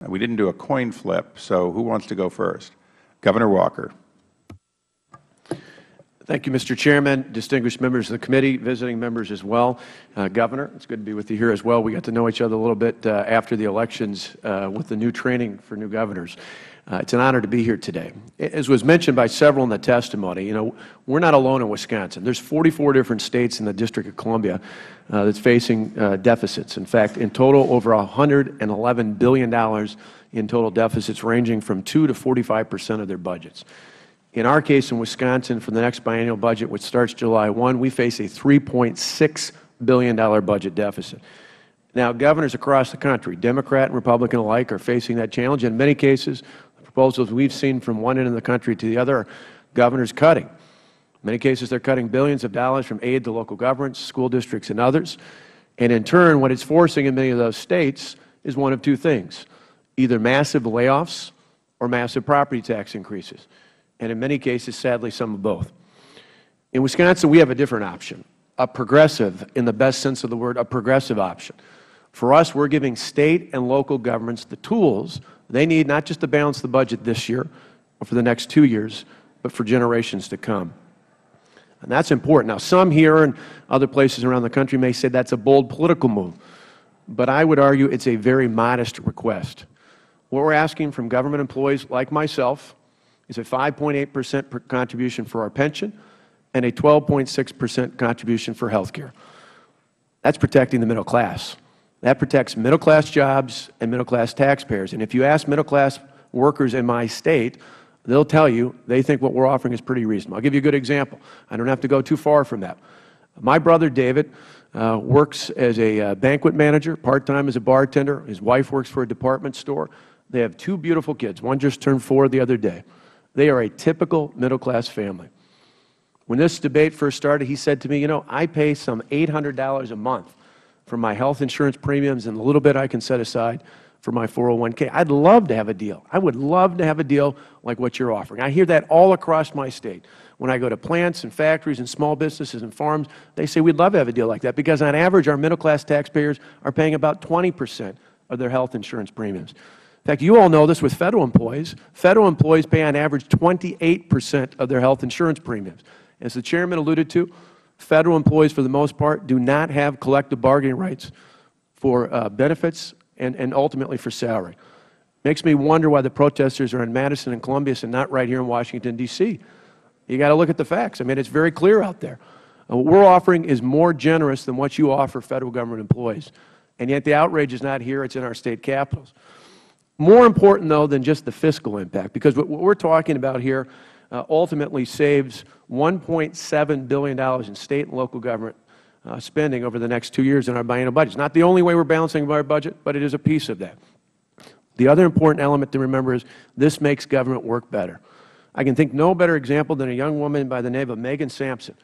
We didn't do a coin flip, so who wants to go first? Governor Walker. Thank you, Mr. Chairman, distinguished members of the committee, visiting members as well. Governor, it's good to be with you here as well. We got to know each other a little bit after the elections with the new training for new governors. It's an honor to be here today. As was mentioned by several in the testimony, we're not alone in Wisconsin. There's 44 different states in the District of Columbia that's facing deficits. In fact, in total, over $111 billion in total deficits, ranging from 2 to 45% of their budgets. In our case in Wisconsin, for the next biennial budget, which starts July 1, we face a $3.6 billion budget deficit. Now, governors across the country, Democrat and Republican alike, are facing that challenge. In many cases, the proposals we've seen from one end of the country to the other are governors cutting. In many cases, they're cutting billions of dollars from aid to local governments, school districts, and others. And in turn, what it's forcing in many of those states is one of two things: either massive layoffs or massive property tax increases. And in many cases, sadly, some of both. In Wisconsin, we have a different option, a progressive, in the best sense of the word, a progressive option. For us, we're giving state and local governments the tools they need, not just to balance the budget this year or for the next 2 years, but for generations to come. And that's important. Now, some here and other places around the country may say that's a bold political move, but I would argue it's a very modest request. What we're asking from government employees like myself is a 5.8% contribution for our pension and a 12.6% contribution for health care. That's protecting the middle class. That protects middle-class jobs and middle-class taxpayers. And if you ask middle-class workers in my state, they'll tell you they think what we're offering is pretty reasonable. I'll give you a good example. I don't have to go too far from that. My brother David works as a banquet manager, part-time as a bartender. His wife works for a department store. They have 2 beautiful kids. One just turned 4 the other day. They are a typical middle-class family. When this debate first started, he said to me, I pay some $800 a month for my health insurance premiums and the little bit I can set aside for my 401k. I'd love to have a deal. I would love to have a deal like what you're offering. I hear that all across my state. When I go to plants and factories and small businesses and farms, they say we'd love to have a deal like that because on average, our middle-class taxpayers are paying about 20% of their health insurance premiums. In fact, you all know this with Federal employees. Federal employees pay on average 28% of their health insurance premiums. As the Chairman alluded to, Federal employees, for the most part, do not have collective bargaining rights for benefits and ultimately for salary. Makes me wonder why the protesters are in Madison and Columbus and not right here in Washington, D.C. You got to look at the facts. I mean, it's very clear out there. What we're offering is more generous than what you offer Federal government employees. And yet the outrage is not here. It's in our state capitals. More important, though, than just the fiscal impact, because what we're talking about here ultimately saves $1.7 billion in state and local government spending over the next 2 years in our biennial budget. It's not the only way we're balancing our budget, but it is a piece of that. The other important element to remember is this makes government work better. I can think no better example than a young woman by the name of Megan Sampson,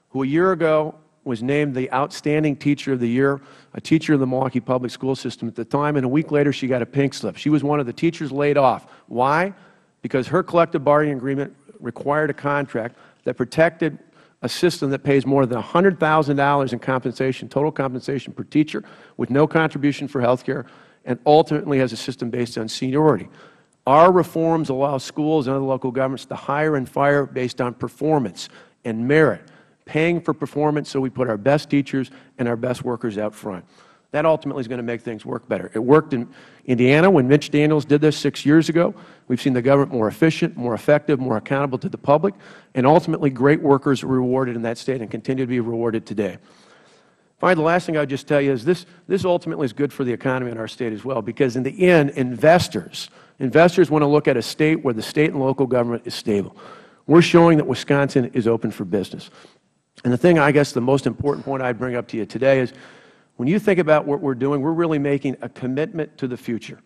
who a year ago was named the Outstanding Teacher of the Year, a teacher in the Milwaukee public school system at the time, and a week later she got a pink slip. She was one of the teachers laid off. Why? Because her collective bargaining agreement required a contract that protected a system that pays more than $100,000 in compensation, total compensation per teacher, with no contribution for health care, and ultimately has a system based on seniority. Our reforms allow schools and other local governments to hire and fire based on performance and merit, paying for performance so we put our best teachers and our best workers out front. That ultimately is going to make things work better. It worked in Indiana when Mitch Daniels did this 6 years ago. We've seen the government more efficient, more effective, more accountable to the public, and ultimately great workers are rewarded in that state and continue to be rewarded today. Finally, the last thing I would just tell you is this ultimately is good for the economy in our state as well, because in the end, investors want to look at a state where the state and local government is stable. We're showing that Wisconsin is open for business. And the thing, I guess, the most important point I'd bring up to you today is when you think about what we're doing, we're really making a commitment to the future.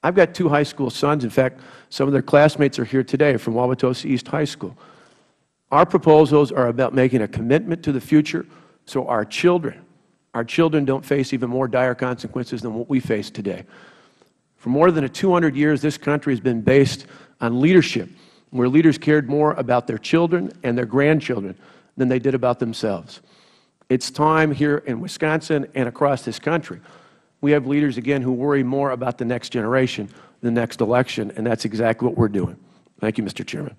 I've got 2 high school sons. In fact, some of their classmates are here today from Wauwatosa East High School. Our proposals are about making a commitment to the future so our children don't face even more dire consequences than what we face today. For more than 200 years, this country has been based on leadership, where leaders cared more about their children and their grandchildren than they did about themselves. It's time here in Wisconsin and across this country. We have leaders, again, who worry more about the next generation the next election, and that's exactly what we're doing. Thank you, Mr. Chairman.